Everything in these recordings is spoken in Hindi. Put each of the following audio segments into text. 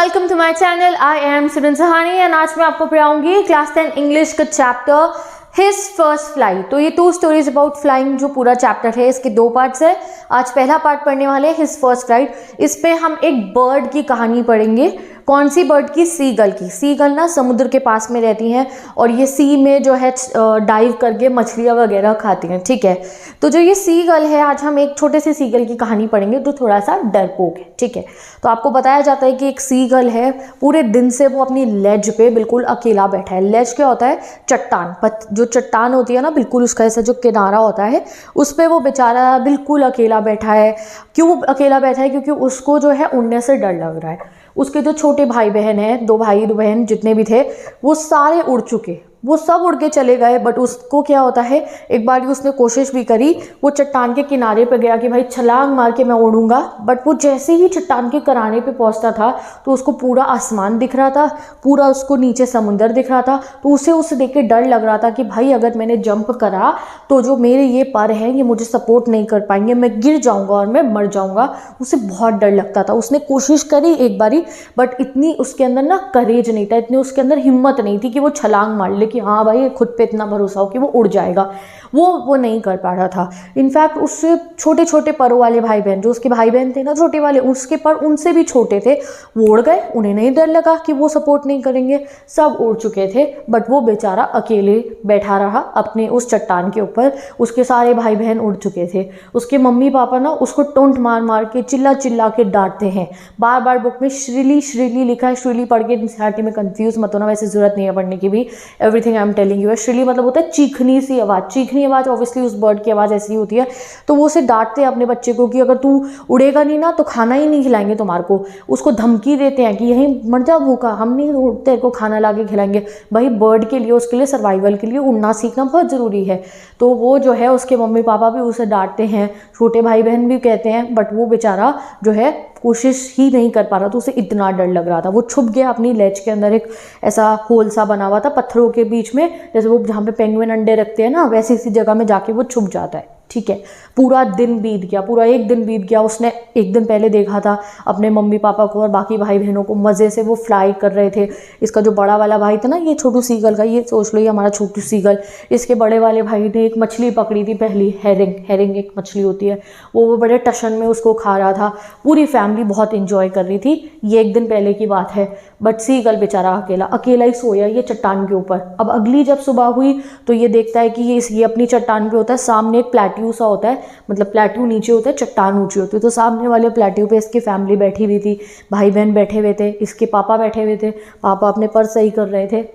Welcome to my channel. I am Simran Sahani and आज मैं आपको पढ़ाऊंगी क्लास 10 इंग्लिश का चैप्टर हिज फर्स्ट फ्लाइट। तो ये 2 स्टोरीज अबाउट फ्लाइंग जो पूरा चैप्टर है, इसके 2 पार्ट्स है। आज पहला पार्ट पढ़ने वाले हैं हिज फर्स्ट फ्लाइट। इस पे हम एक बर्ड की कहानी पढ़ेंगे। कौन सी बर्ड की? सीगल की। सीगल ना समुद्र के पास में रहती हैं और ये सी में जो है डाइव करके मछलियाँ वगैरह खाती हैं। ठीक है, तो जो ये सीगल है, आज हम एक छोटे से सीगल की कहानी पढ़ेंगे जो थोड़ा सा डरपोक है। ठीक है, तो आपको बताया जाता है कि एक सीगल है, पूरे दिन से वो अपनी लेज पे बिल्कुल अकेला बैठा है। लेज क्या होता है? चट्टान। जो चट्टान होती है ना, बिल्कुल उसका ऐसा जो किनारा होता है, उस पर वो बेचारा बिल्कुल अकेला बैठा है। क्यों अकेला बैठा है? क्योंकि उसको जो है उड़ने से डर लग रहा है। उसके जो छोटे भाई बहन हैं, 2 भाई 2 बहन जितने भी थे, वो सारे उड़ चुके, वो सब उड़ के चले गए। बट उसको क्या होता है, एक बार उसने कोशिश भी करी, वो चट्टान के किनारे पे गया कि भाई छलांग मार के मैं उड़ूंगा। बट वो जैसे ही चट्टान के किनारे पे पहुंचता था तो उसको पूरा आसमान दिख रहा था, पूरा उसको नीचे समुंदर दिख रहा था। तो उसे देख के डर लग रहा था कि भाई अगर मैंने जंप करा तो जो मेरे ये पर हैं ये मुझे सपोर्ट नहीं कर पाएंगे, मैं गिर जाऊंगा और मैं मर जाऊंगा। उसे बहुत डर लगता था। उसने कोशिश करी एक बारी, बट इतनी उसके अंदर ना करेज नहीं था, इतनी उसके अंदर हिम्मत नहीं थी कि वो छलांग मार ले कि हाँ भाई खुद पे इतना भरोसा हो कि वो उड़ जाएगा। वो नहीं कर पा रहा था। इनफैक्ट उससे छोटे छोटे परों वाले भाई बहन, जो उसके भाई बहन थे ना छोटे वाले, उसके पर उनसे भी छोटे थे, वो उड़ गए। उन्हें नहीं डर लगा कि वो सपोर्ट नहीं करेंगे, सब उड़ चुके थे। बट वो बेचारा अकेले बैठा रहा अपने उस चट्टान के ऊपर। उसके सारे भाई बहन उड़ चुके थे। उसके मम्मी पापा ना उसको टोंट मार मार के चिल्ला चिल्ला के डांटते हैं। बार बार बुक में श्रीली श्रीली लिखा है। श्रीली पढ़ के एनसीईआरटी में कंफ्यूज मत होना, वैसे जरूरत नहीं है पढ़ने की भी। Everything I am telling you है। श्रीली मतलब होता है चीखनी सी आवाज़। चीखनी आवाज़ ऑब्वियसली उस बर्ड की आवाज़ ऐसी होती है। तो वो उसे डांटते हैं अपने बच्चे को कि अगर तू उड़ेगा नहीं ना तो खाना ही नहीं खिलाएंगे तुम्हारे को। उसको धमकी देते हैं कि यहीं मर जा भूखा, हम नहीं तेरे को खाना ला के खिलाएंगे। भाई बर्ड के लिए, उसके लिए सर्वाइवल के लिए उड़ना सीखना बहुत ज़रूरी है। तो वो जो है, उसके मम्मी पापा भी उसे डांटते हैं, छोटे भाई बहन भी कहते हैं। बट वो बेचारा जो है कोशिश ही नहीं कर पा रहा था। उसे इतना डर लग रहा था। वो छुप गया अपनी लेज के अंदर। एक ऐसा होल सा बना हुआ था पत्थरों के बीच में, जैसे वो जहाँ पे पेंगुइन अंडे रखते हैं ना, वैसी सी जगह में जाके वो छुप जाता है। ठीक है, पूरा दिन बीत गया, पूरा एक दिन बीत गया। उसने एक दिन पहले देखा था अपने मम्मी पापा को और बाकी भाई बहनों को, मज़े से वो फ्लाई कर रहे थे। इसका जो बड़ा वाला भाई था ना, ये छोटू सीगल का, ये सोच लो ये हमारा छोटू सीगल, इसके बड़े वाले भाई ने एक मछली पकड़ी थी पहली, हेरिंग। हेरिंग एक मछली होती है, वो बड़े टशन में उसको खा रहा था। पूरी फैमिली बहुत इंजॉय कर रही थी। ये एक दिन पहले की बात है। बट सीगल बेचारा अकेला ही सोया ये चट्टान के ऊपर। अब अगली जब सुबह हुई तो ये देखता है कि ये अपनी चट्टान पे होता है, सामने एक प्लेट्यू सा होता है, मतलब प्लेट्यू नीचे होता है, चट्टान ऊंची होती है। तो सामने वाले प्लेट्यू पे इसकी फैमिली बैठी हुई थी, भाई बहन बैठे हुए थे, इसके पापा बैठे हुए थे। पापा अपने पर सही कर रहे थे,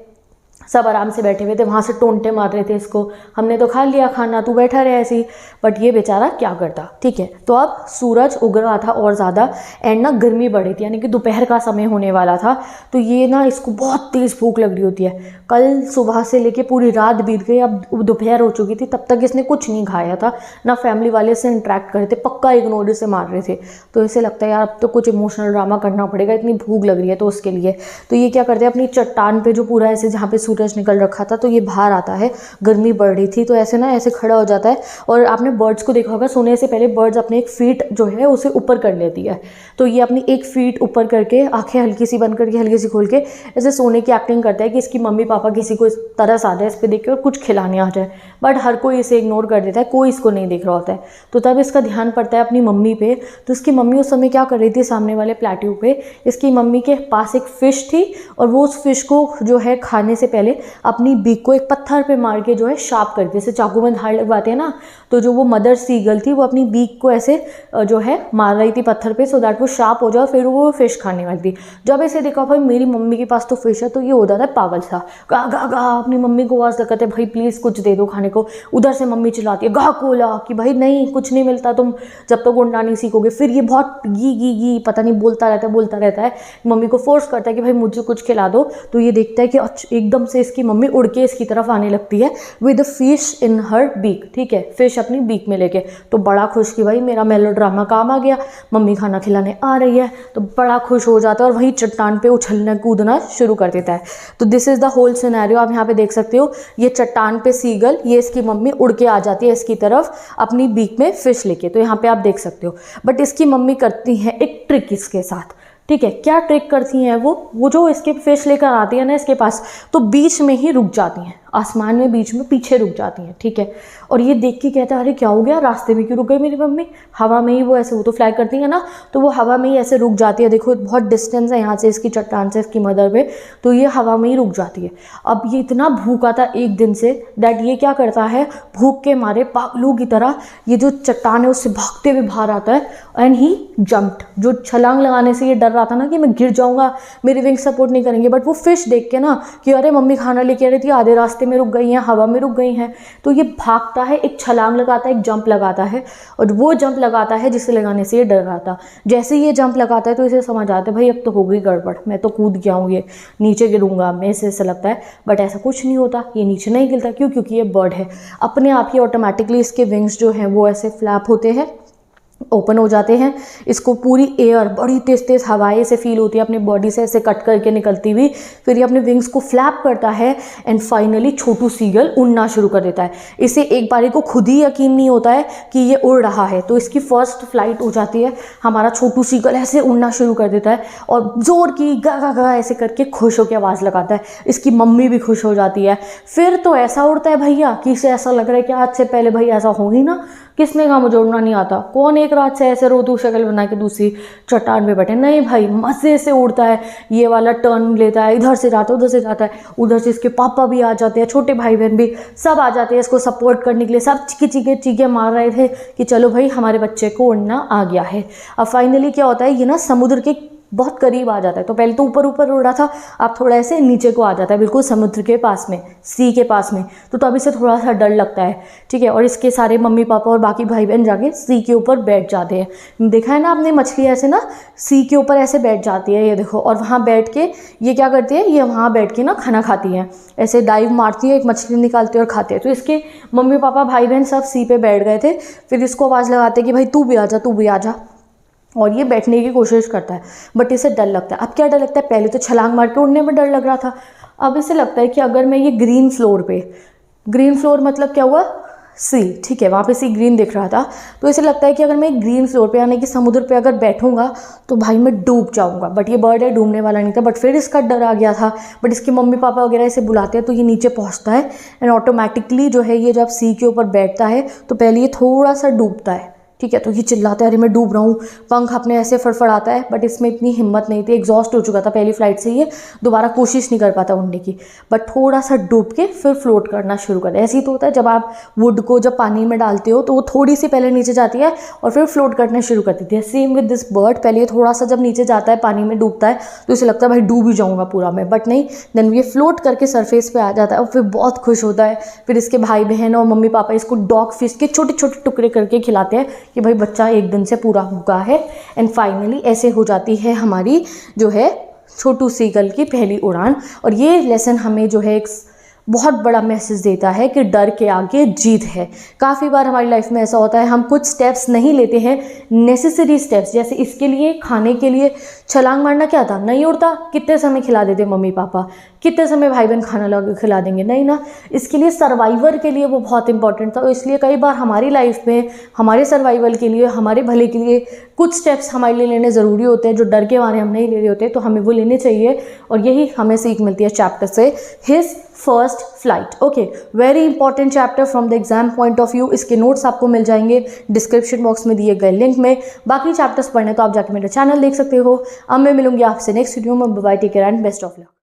सब आराम से बैठे हुए थे। वहाँ से टोंटे मार रहे थे इसको, हमने तो खा लिया खाना, तू बैठा रहे ऐसे ही। बट ये बेचारा क्या करता? ठीक है, तो अब सूरज उग रहा था और ज़्यादा, एंड ना गर्मी बढ़ी थी, यानी कि दोपहर का समय होने वाला था। तो ये ना इसको बहुत तेज़ भूख लग रही होती है। कल सुबह से लेके पूरी रात बीत गई, अब दोपहर हो चुकी थी, तब तक इसने कुछ नहीं खाया था, ना फैमिली वाले से इंटरेक्ट कर रहे थे, पक्का इग्नोर इसे मार रहे थे। तो इसे लगता है यार अब तो कुछ इमोशनल ड्रामा करना पड़ेगा, इतनी भूख लग रही है तो उसके लिए। तो ये क्या करते हैं, अपनी चट्टान पे जो पूरा ऐसे जहाँ पे सूरज निकल रखा था, तो ये बाहर आता है, गर्मी बढ़ रही थी, तो ऐसे ना ऐसे खड़ा हो जाता है। और आपने बर्ड्स को देखा होगा, सोने से पहले बर्ड्स अपने एक फीट जो है उसे ऊपर कर लेती है। तो ये अपनी एक फीट ऊपर करके, आंखें हल्की सी बंद करके हल्की सी खोल के ऐसे सोने की एक्टिंग करता है कि इसकी मम्मी पापा किसी को इस तरस आ जाए इस पर देख के और कुछ खिलाने आ जाए। बट हर कोई इसे इग्नोर कर देता है, कोई इसको नहीं देख रहा होता है। तो तब इसका ध्यान पड़ता है अपनी मम्मी पे। तो इसकी मम्मी उस समय क्या कर रही थी, सामने वाले प्लेट्यू पे इसकी मम्मी के पास एक फ़िश थी, और वो उस फिश को जो है खाने से पहले अपनी बीक को एक पत्थर पे मार के जो है शार्प कर, जैसे चाकू में धार लगवाते हैं ना, तो जो वो मदर सीगल थी वो अपनी बीक को ऐसे जो है मार रही थी पत्थर पे, सो दैट वो शार्प हो जाए, फिर वो फिश खाने वाली थी। जब इसे देखा भाई मेरी मम्मी के पास तो फिश है, तो ये हो जाता है पागल सा, गा गा गा अपनी मम्मी को आवाज़ लगाते भाई प्लीज़ कुछ दे दो खाने को। उधर से मम्मी चिल्लाती है गा कोला कि भाई नहीं कुछ नहीं मिलता तुम जब तक उड़ना नहीं सीखोगे। फिर ये बहुत गी पता नहीं बोलता रहता है। मम्मी को फोर्स करता है कि भाई मुझे कुछ खिला दो। तो ये देखता है कि एकदम से इसकी मम्मी उड़ के इसकी तरफ आने लगती है with a fish in her beak. ठीक है, फिश अपनी बीक में लेके। तो बड़ा खुश कि भाई मेरा मेलोड्रामा काम आ गया, मम्मी खाना खिलाने आ रही है। तो बड़ा खुश हो जाता है और वही चट्टान पे उछलना कूदना शुरू कर देता है। तो this is the whole scenario. आप यहाँ पे देख सकते हो, ये चट्टान पे सीगल, ये इसकी मम्मी उड़ के आ जाती है इसकी तरफ अपनी बीक में फिश लेके। तो यहाँ पे आप देख सकते हो। बट इसकी मम्मी करती है एक ट्रिक इसके साथ। ठीक है, क्या ट्रिक करती हैं वो जो इसके फिश लेकर आती है ना इसके पास, तो बीच में ही रुक जाती हैं, आसमान में बीच में पीछे रुक जाती हैं। ठीक है, और ये देख के कहता है अरे क्या हो गया, रास्ते में क्यों रुक गई मेरी मम्मी, हवा में ही वो ऐसे, वो तो फ्लाई करती है ना, तो वो हवा में ही ऐसे रुक जाती है। देखो बहुत डिस्टेंस है यहाँ से इसकी चट्टान से इसकी मदर पे, तो ये हवा में ही रुक जाती है। अब ये इतना भूखा था एक दिन से दैट ये क्या करता है, भूख के मारे पागलों की तरह ये जो चट्टान है उससे भागते हुए बाहर आता है एंड ही जंप्ड। जो छलांग लगाने से ये डर रहा था ना कि मैं गिर जाऊंगा, मेरे विंग सपोर्ट नहीं करेंगे, बट वो फिश देख के ना कि अरे मम्मी खाना लेके आ रही थी, आधे रास्ते में रुक गई हैं, हवा में रुक गई हैं, तो ये भागता है, एक छलांग लगाता है, एक जंप लगाता है, और वो जंप लगाता है जिसे लगाने से ये डर रहा था। जैसे ही ये जंप लगाता है तो इसे समझ आता है भाई अब तो हो गई गड़बड़, मैं तो कूद गया हूँ, ये नीचे गिरूंगा, मैं इसे ऐसा लगता है, बट ऐसा कुछ नहीं होता, ये नीचे नहीं गिरता। क्यों? क्योंकि ये बर्ड है, अपने आप ही ऑटोमेटिकली इसके विंग्स जो हैं वो ऐसे फ्लैप होते हैं, ओपन हो जाते हैं। इसको पूरी एयर बड़ी तेज़ तेज़ हवाएं से फील होती है अपनी बॉडी से ऐसे कट करके निकलती हुई, फिर ये अपने विंग्स को फ्लैप करता है एंड फाइनली छोटू सीगल उड़ना शुरू कर देता है। इसे एक बारी को खुद ही यकीन नहीं होता है कि ये उड़ रहा है, तो इसकी फर्स्ट फ्लाइट हो जाती है। हमारा छोटू सीगल ऐसे उड़ना शुरू कर देता है और ज़ोर की गा गा गा ऐसे करके खुश होकर आवाज़ लगाता है। इसकी मम्मी भी खुश हो जाती है। फिर तो ऐसा उड़ता है भैया कि इसे ऐसा लग रहा है कि आज से पहले भाई ऐसा हो ही ना, किसने कहा मुझे उड़ना नहीं आता, कौन एक रात से ऐसे रोतू शक्ल बना के दूसरी चट्टान पे बैठे, नहीं भाई मज़े से उड़ता है। ये वाला टर्न लेता है, इधर से जाता है उधर से जाता है, उधर से इसके पापा भी आ जाते हैं, छोटे भाई बहन भी सब आ जाते हैं इसको सपोर्ट करने के लिए। सब चीखे मार रहे थे कि चलो भाई हमारे बच्चे को उड़ना आ गया है। अब फाइनली क्या होता है, ये ना समुद्र के बहुत करीब आ जाता है। तो पहले तो ऊपर ऊपर उड़ रहा था, अब थोड़ा ऐसे नीचे को आ जाता है, बिल्कुल समुद्र के पास में, सी के पास में। तो तब इसे थोड़ा सा डर लगता है। ठीक है, और इसके सारे मम्मी पापा और बाकी भाई बहन जाके सी के ऊपर बैठ जाते हैं। देखा है ना आपने, मछली ऐसे ना सी के ऊपर ऐसे बैठ जाती है, ये देखो। और वहाँ बैठ के ये क्या करती है, ये वहाँ बैठ के ना खाना खाती हैं, ऐसे डाइव मारती है, एक मछली निकालती है और खाते हैं। तो इसके मम्मी पापा भाई बहन सब सी पे बैठ गए थे। फिर इसको आवाज़ लगाते कि भाई तू भी आ जा, तू भी आ जा, और ये बैठने की कोशिश करता है, बट इसे डर लगता है। अब क्या डर लगता है, पहले तो छलांग मार के उड़ने में डर लग रहा था, अब इसे लगता है कि अगर मैं ये ग्रीन फ्लोर पे, ग्रीन फ्लोर मतलब क्या हुआ, सी, ठीक है, वहाँ पे सी ग्रीन दिख रहा था, तो इसे लगता है कि अगर मैं ग्रीन फ्लोर पे यानी कि समुद्र पे अगर बैठूंगा तो भाई मैं डूब जाऊंगा। बट ये बर्ड है, डूबने वाला नहीं था। बट फिर इसका डर आ गया था, बट इसके मम्मी पापा वगैरह इसे बुलाते हैं तो ये नीचे पहुँचता है एंड ऑटोमेटिकली जो है ये जब सी के ऊपर बैठता है तो पहले ये थोड़ा सा डूबता है। ठीक है, तो ये चिल्लाता है अरे मैं डूब रहा हूँ, पंख अपने ऐसे फड़फड़ाता है, बट इसमें इतनी हिम्मत नहीं थी, एग्जॉस्ट हो चुका था पहली फ्लाइट से, ये दोबारा कोशिश नहीं कर पाता उड़ने की, बट थोड़ा सा डूब के फिर फ्लोट करना शुरू करता है। ऐसे ही तो होता है जब आप वुड को जब पानी में डालते हो तो वो थोड़ी सी पहले नीचे जाती है और फिर फ्लोट करना शुरू कर देती है। सेम विद दिस बर्ड, पहले ये थोड़ा सा जब नीचे जाता है पानी में डूबता है तो इसे लगता है भाई डूब ही जाऊँगा पूरा मैं, बट नहीं, देन ये फ्लोट करके सरफेस पे आ जाता है और फिर बहुत खुश होता है। फिर इसके भाई बहन और मम्मी पापा इसको डॉग फिश के छोटे छोटे टुकड़े करके खिलाते हैं कि भाई बच्चा एक दिन से पूरा भूखा है। एंड फाइनली ऐसे हो जाती है हमारी जो है छोटू सीगल की पहली उड़ान। और ये लेसन हमें जो है एक बहुत बड़ा मैसेज देता है कि डर के आगे जीत है। काफ़ी बार हमारी लाइफ में ऐसा होता है, हम कुछ स्टेप्स नहीं लेते हैं, नेसेसरी स्टेप्स, जैसे इसके लिए खाने के लिए छलांग मारना क्या था, नहीं उड़ता, कितने समय खिला देते मम्मी पापा, कितने समय भाई बहन खाना लगा खिला देंगे, नहीं ना। इसके लिए सर्वाइवर के लिए वो बहुत इंपॉर्टेंट था। इसलिए कई बार हमारी लाइफ में हमारे सर्वाइवल के लिए, हमारे भले के लिए कुछ स्टेप्स हमारे लिए लेने ज़रूरी होते हैं जो डर के मारे हम नहीं ले रहे होते, तो हमें वो लेने चाहिए। और यही हमें सीख मिलती है चैप्टर से, his first flight. Okay, very important chapter from the exam point of view. इसके नोट्स आपको मिल जाएंगे डिस्क्रिप्शन बॉक्स में दिए गए लिंक में। बाकी चैप्टर्स पढ़ने तो आप जाके मेरा चैनल देख सकते हो। अब मैं मिलूंगी आपसे नेक्स्ट वीडियो में। Bye, take care and best of luck.